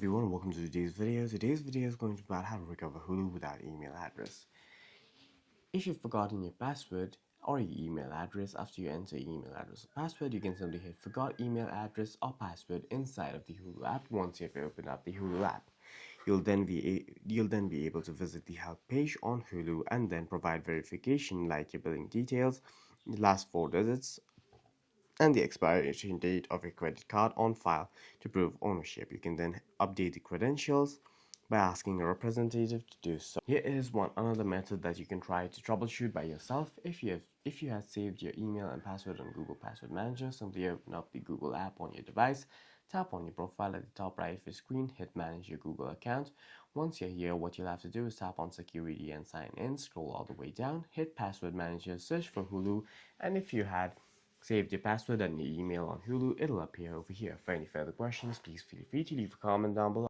everyone, welcome to today's video. Today's video is going to be about how to recover Hulu without email address. If you've forgotten your password or your email address after you enter your email address or password, you can simply hit forgot email address or password inside of the Hulu app. Once you've opened up the Hulu app, you'll then be able to visit the help page on Hulu and then provide verification like your billing details, the last 4 digits, and the expiration date of your credit card on file to prove ownership. You can then update the credentials by asking a representative to do so. Here is another method that you can try to troubleshoot by yourself. If you have saved your email and password on Google Password Manager, simply open up the Google app on your device, tap on your profile at the top right of your screen, hit manage your Google account. Once you're here, what you'll have to do is tap on security and sign in, scroll all the way down, hit password manager, search for Hulu, and if you had saved your password and your email on Hulu, it'll appear over here. For any further questions, please feel free to leave a comment down below.